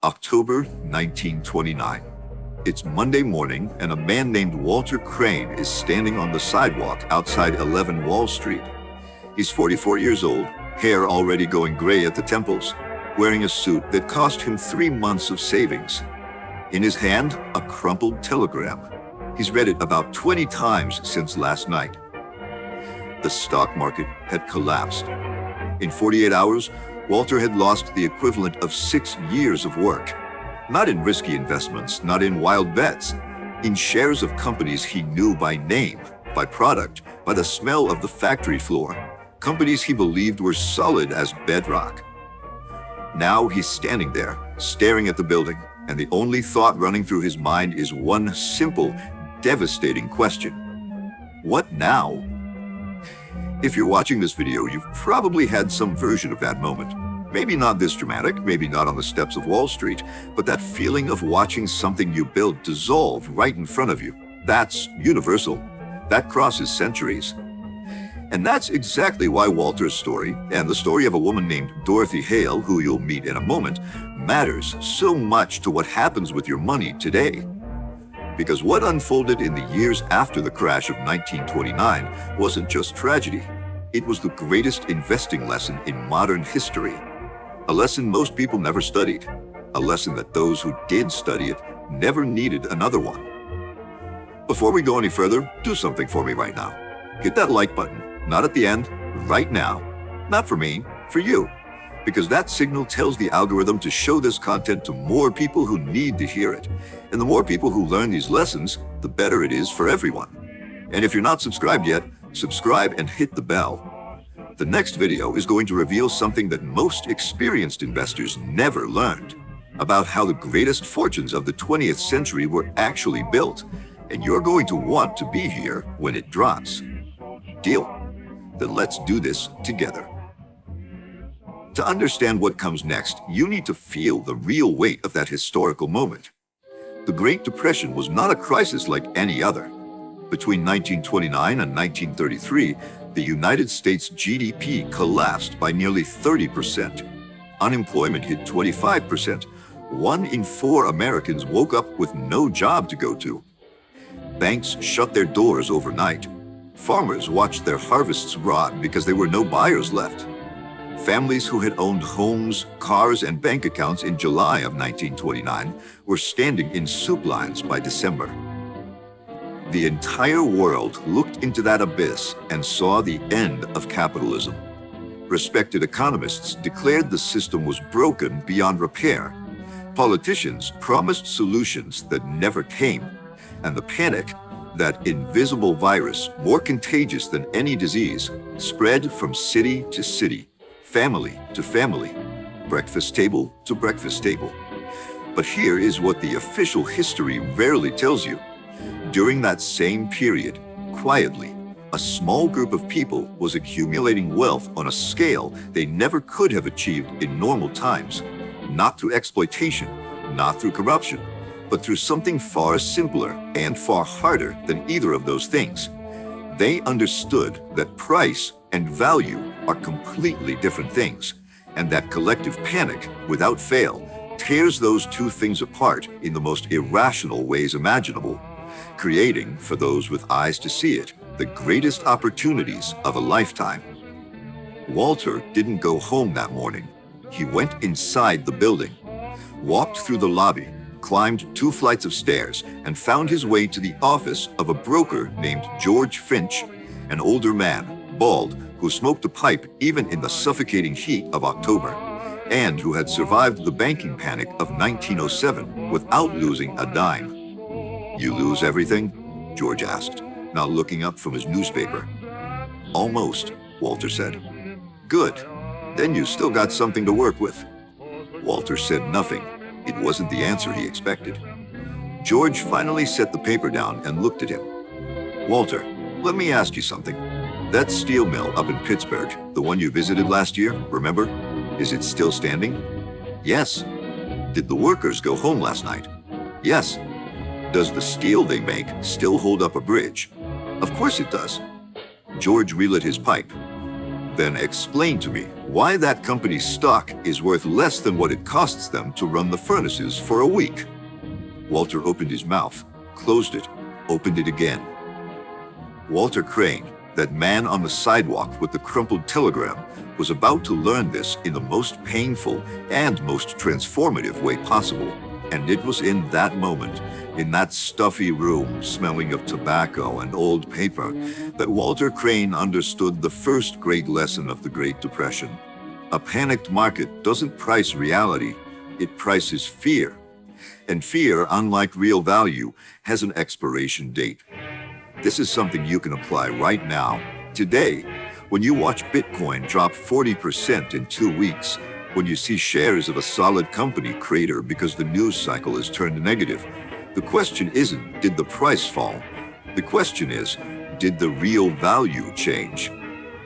October 1929. It's Monday morning, and a man named Walter Crane is standing on the sidewalk outside 11 Wall Street. He's 44 years old, hair already going gray at the temples, wearing a suit that cost him 3 months of savings. In his hand, a crumpled telegram. He's read it about 20 times since last night. The stock market had collapsed. In 48 hours, Walter had lost the equivalent of 6 years of work. Not in risky investments, not in wild bets, in shares of companies he knew by name, by product, by the smell of the factory floor, companies he believed were solid as bedrock. Now he's standing there, staring at the building, and the only thought running through his mind is one simple, devastating question. What now? If you're watching this video, you've probably had some version of that moment. Maybe not this dramatic, maybe not on the steps of Wall Street, but that feeling of watching something you built dissolve right in front of you. That's universal. That crosses centuries. And that's exactly why Walter's story, and the story of a woman named Dorothy Hale, who you'll meet in a moment, matters so much to what happens with your money today. Because what unfolded in the years after the crash of 1929 wasn't just tragedy. It was the greatest investing lesson in modern history. A lesson most people never studied. A lesson that those who did study it never needed another one. Before we go any further, do something for me right now. Hit that like button, not at the end, right now. Not for me, for you. Because that signal tells the algorithm to show this content to more people who need to hear it. And the more people who learn these lessons, the better it is for everyone. And if you're not subscribed yet, subscribe and hit the bell. The next video is going to reveal something that most experienced investors never learned, about how the greatest fortunes of the 20th century were actually built, and you're going to want to be here when it drops. Deal? Then let's do this together. To understand what comes next, you need to feel the real weight of that historical moment. The Great Depression was not a crisis like any other. Between 1929 and 1933, the United States GDP collapsed by nearly 30%. Unemployment hit 25%. 1 in 4 Americans woke up with no job to go to. Banks shut their doors overnight. Farmers watched their harvests rot because there were no buyers left. Families who had owned homes, cars, and bank accounts in July of 1929 were standing in soup lines by December. The entire world looked into that abyss and saw the end of capitalism. Respected economists declared the system was broken beyond repair. Politicians promised solutions that never came, and the panic, that invisible virus more contagious than any disease, spread from city to city, family to family, breakfast table to breakfast table. But here is what the official history rarely tells you. During that same period, quietly, a small group of people was accumulating wealth on a scale they never could have achieved in normal times, not through exploitation, not through corruption, but through something far simpler and far harder than either of those things. They understood that price and value are completely different things, and that collective panic, without fail, tears those two things apart in the most irrational ways imaginable, creating, for those with eyes to see it, the greatest opportunities of a lifetime. Walter didn't go home that morning. He went inside the building, walked through the lobby, climbed 2 flights of stairs, and found his way to the office of a broker named George Finch, an older man, bald, who smoked a pipe even in the suffocating heat of October, and who had survived the banking panic of 1907 without losing a dime. "You lose everything?" George asked, now looking up from his newspaper. "Almost," Walter said. "Good. Then you still got something to work with." Walter said nothing. It wasn't the answer he expected. George finally set the paper down and looked at him. "Walter, let me ask you something. That steel mill up in Pittsburgh, the one you visited last year, remember? Is it still standing?" "Yes." "Did the workers go home last night?" "Yes." "Does the steel they make still hold up a bridge?" "Of course it does." George relit his pipe. Then explain to me why that company's stock is worth less than what it costs them to run the furnaces for a week. Walter opened his mouth, closed it, opened it again. Walter Crane, that man on the sidewalk with the crumpled telegram, was about to learn this in the most painful and most transformative way possible. And it was in that moment, in that stuffy room smelling of tobacco and old paper, that Walter Crane understood the first great lesson of the Great Depression. A panicked market doesn't price reality, it prices fear. And fear, unlike real value, has an expiration date. This is something you can apply right now, today, when you watch Bitcoin drop 40% in 2 weeks, when you see shares of a solid company crater because the news cycle has turned negative. The question isn't, did the price fall? The question is, did the real value change?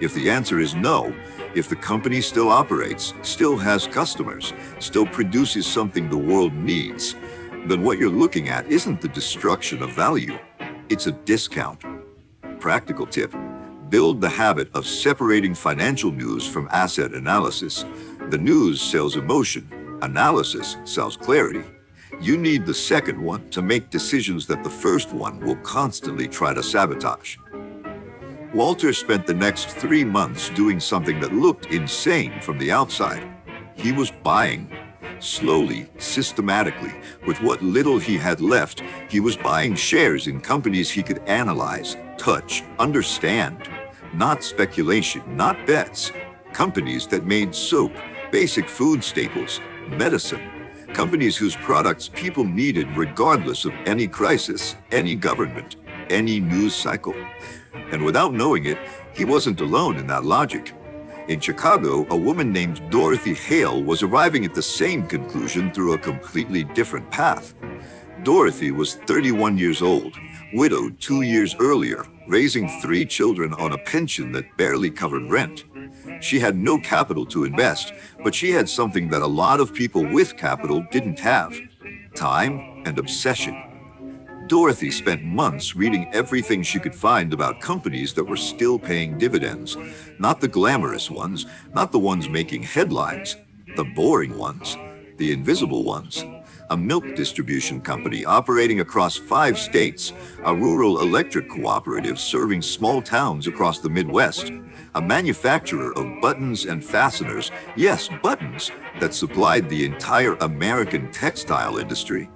If the answer is no, if the company still operates, still has customers, still produces something the world needs, then what you're looking at isn't the destruction of value, it's a discount. Practical tip: build the habit of separating financial news from asset analysis. The news sells emotion, analysis sells clarity. You need the second one to make decisions that the first one will constantly try to sabotage. Walter spent the next 3 months doing something that looked insane from the outside. He was buying. Slowly, systematically, with what little he had left, he was buying shares in companies he could analyze, touch, understand. Not speculation, not bets. Companies that made soap, basic food staples, medicine. Companies whose products people needed regardless of any crisis, any government, any news cycle. And without knowing it, he wasn't alone in that logic. In Chicago, a woman named Dorothy Hale was arriving at the same conclusion through a completely different path. Dorothy was 31 years old, widowed 2 years earlier, raising 3 children on a pension that barely covered rent. She had no capital to invest, but she had something that a lot of people with capital didn't have: time and obsession. Dorothy spent months reading everything she could find about companies that were still paying dividends. Not the glamorous ones, not the ones making headlines, the boring ones, the invisible ones. A milk distribution company operating across 5 states, a rural electric cooperative serving small towns across the Midwest, a manufacturer of buttons and fasteners, yes, buttons, that supplied the entire American textile industry.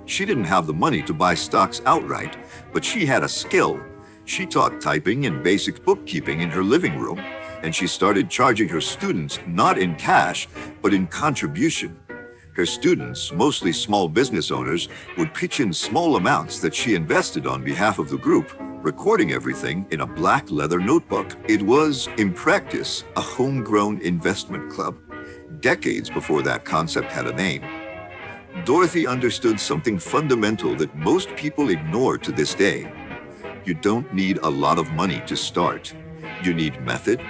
She didn't have the money to buy stocks outright, but she had a skill. She taught typing and basic bookkeeping in her living room, and she started charging her students not in cash, but in contribution. Her students, mostly small business owners, would pitch in small amounts that she invested on behalf of the group, recording everything in a black leather notebook. It was, in practice, a homegrown investment club, decades before that concept had a name. Dorothy understood something fundamental that most people ignore to this day. You don't need a lot of money to start. You need method,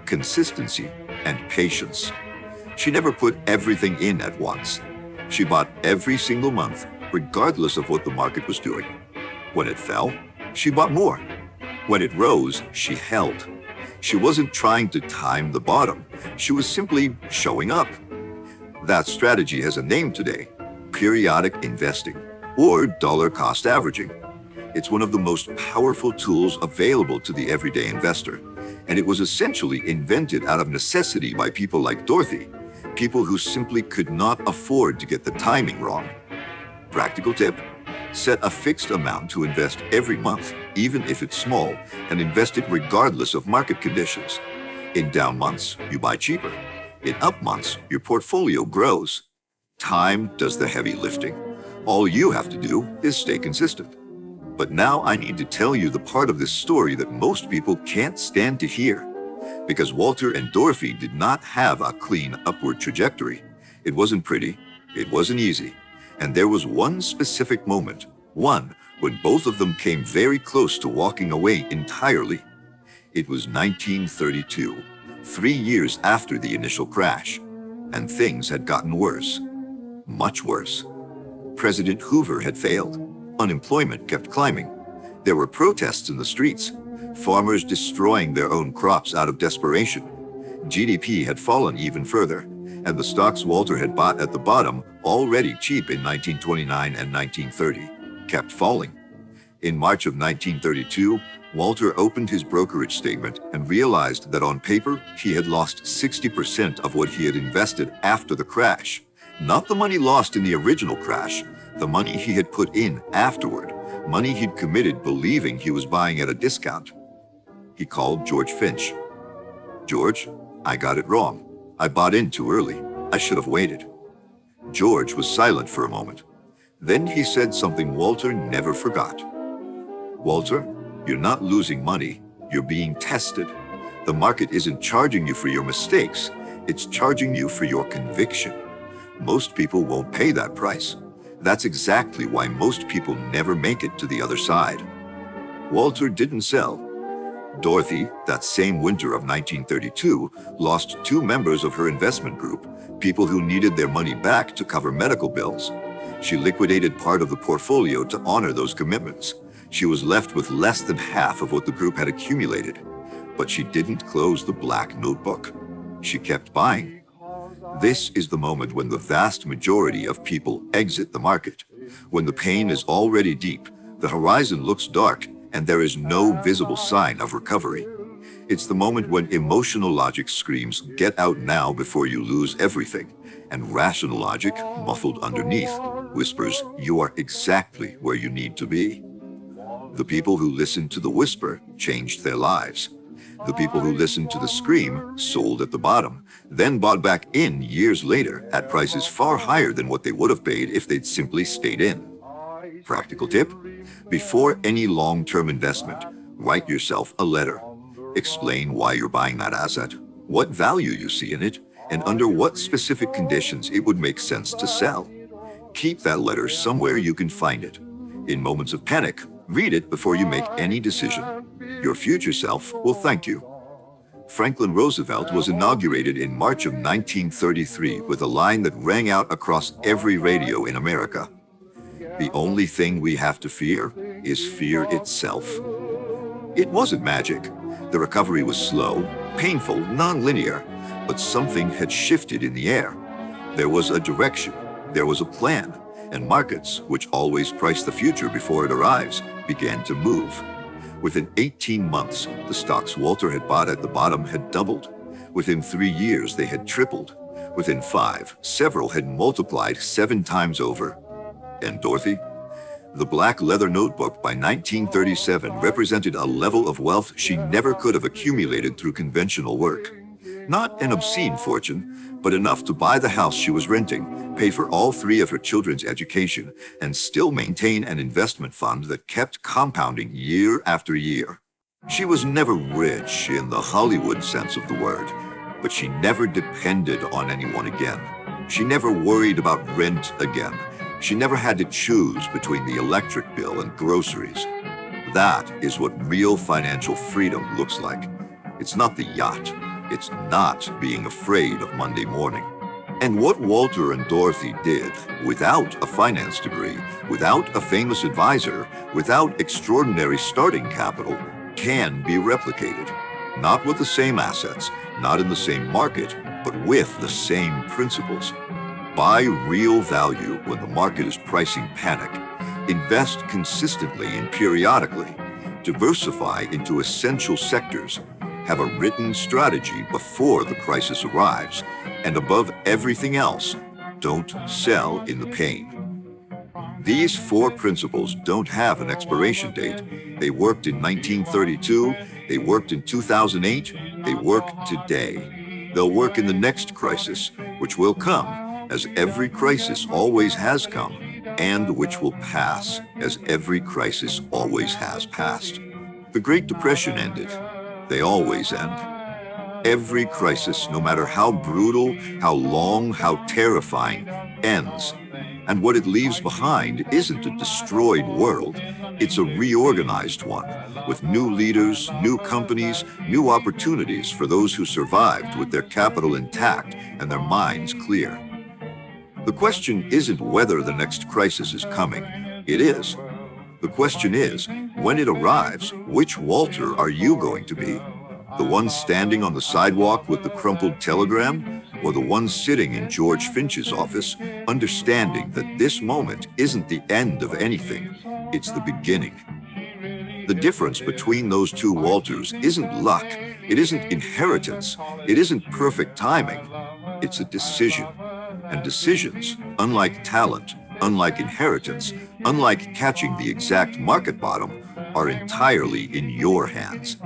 consistency, and patience. She never put everything in at once. She bought every single month, regardless of what the market was doing. When it fell, she bought more. When it rose, she held. She wasn't trying to time the bottom. She was simply showing up. That strategy has a name today: periodic investing, or dollar cost averaging. It's one of the most powerful tools available to the everyday investor, and it was essentially invented out of necessity by people like Dorothy, people who simply could not afford to get the timing wrong. Practical tip: set a fixed amount to invest every month, even if it's small, and invest it regardless of market conditions. In down months, you buy cheaper. In up months, your portfolio grows. Time does the heavy lifting. All you have to do is stay consistent. But now I need to tell you the part of this story that most people can't stand to hear. Because Walter and Dorothy did not have a clean upward trajectory. It wasn't pretty, it wasn't easy. And there was one specific moment, one when both of them came very close to walking away entirely. It was 1932, 3 years after the initial crash. And things had gotten worse. Much worse. President Hoover had failed. Unemployment kept climbing. There were protests in the streets. farmers destroying their own crops out of desperation. GDP had fallen even further, and the stocks Walter had bought at the bottom, already cheap in 1929 and 1930, kept falling. In March of 1932, Walter opened his brokerage statement and realized that on paper, he had lost 60% of what he had invested after the crash. Not the money lost in the original crash, the money he had put in afterward, money he'd committed believing he was buying at a discount. He called George Finch. "George, I got it wrong. I bought in too early. I should have waited." George was silent for a moment. Then he said something Walter never forgot. "Walter, you're not losing money. You're being tested. The market isn't charging you for your mistakes. It's charging you for your conviction. Most people won't pay that price. That's exactly why most people never make it to the other side." Walter didn't sell. Dorothy, that same winter of 1932, lost 2 members of her investment group, people who needed their money back to cover medical bills. She liquidated part of the portfolio to honor those commitments. She was left with less than half of what the group had accumulated. But she didn't close the black notebook. She kept buying. This is the moment when the vast majority of people exit the market. When the pain is already deep, the horizon looks dark, and there is no visible sign of recovery. It's the moment when emotional logic screams, "Get out now before you lose everything," and rational logic, muffled underneath, whispers, "You are exactly where you need to be." The people who listened to the whisper changed their lives. The people who listened to the scream sold at the bottom, then bought back in years later at prices far higher than what they would have paid if they'd simply stayed in. Practical tip: before any long-term investment, write yourself a letter. Explain why you're buying that asset, what value you see in it, and under what specific conditions it would make sense to sell. Keep that letter somewhere you can find it. In moments of panic, read it before you make any decision. Your future self will thank you. Franklin Roosevelt was inaugurated in March of 1933 with a line that rang out across every radio in America. "The only thing we have to fear is fear itself." It wasn't magic. The recovery was slow, painful, non-linear, but something had shifted in the air. There was a direction, there was a plan, and markets, which always price the future before it arrives, began to move. Within 18 months, the stocks Walter had bought at the bottom had doubled. Within 3 years, they had tripled. Within 5, several had multiplied 7 times over. And Dorothy? The black leather notebook by 1937 represented a level of wealth she never could have accumulated through conventional work. Not an obscene fortune, but enough to buy the house she was renting, pay for all 3 of her children's education, and still maintain an investment fund that kept compounding year after year. She was never rich in the Hollywood sense of the word, but she never depended on anyone again. She never worried about rent again. She never had to choose between the electric bill and groceries. That is what real financial freedom looks like. It's not the yacht. It's not being afraid of Monday morning. And what Walter and Dorothy did, without a finance degree, without a famous advisor, without extraordinary starting capital, can be replicated. Not with the same assets, not in the same market, but with the same principles. Buy real value when the market is pricing panic. Invest consistently and periodically. Diversify into essential sectors. Have a written strategy before the crisis arrives. And above everything else, don't sell in the pain. These 4 principles don't have an expiration date. They worked in 1932, they worked in 2008, they work today. They'll work in the next crisis, which will come, as every crisis always has come, and which will pass, as every crisis always has passed. The Great Depression ended. They always end. Every crisis, no matter how brutal, how long, how terrifying, ends. And what it leaves behind isn't a destroyed world. It's a reorganized one, with new leaders, new companies, new opportunities for those who survived with their capital intact and their minds clear. The question isn't whether the next crisis is coming. It is. The question is, When it arrives, which Walter are you going to be? The one standing on the sidewalk with the crumpled telegram, or the one sitting in George Finch's office, understanding that this moment isn't the end of anything, it's the beginning? The difference between those two Walters isn't luck, it isn't inheritance, it isn't perfect timing, it's a decision. And decisions, unlike talent, unlike inheritance, unlike catching the exact market bottom, are entirely in your hands.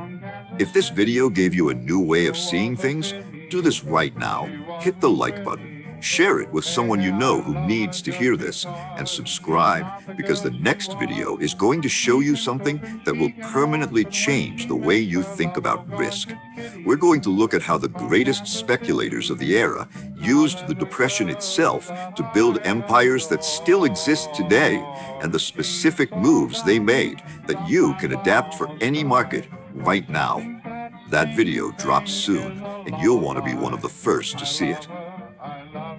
If this video gave you a new way of seeing things, do this right now. Hit the like button, share it with someone you know who needs to hear this, and subscribe, because the next video is going to show you something that will permanently change the way you think about risk. We're going to look at how the greatest speculators of the era used the Depression itself to build empires that still exist today, and the specific moves they made that you can adapt for any market right now. That video drops soon, and you'll want to be one of the first to see it.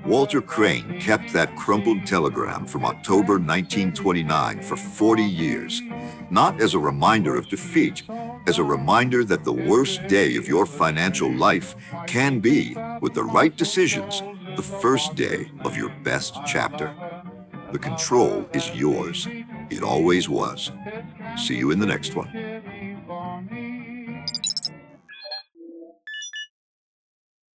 Walter Crane kept that crumpled telegram from October 1929 for 40 years, not as a reminder of defeat, as a reminder that the worst day of your financial life can be, with the right decisions, the first day of your best chapter. The control is yours. It always was. See you in the next one.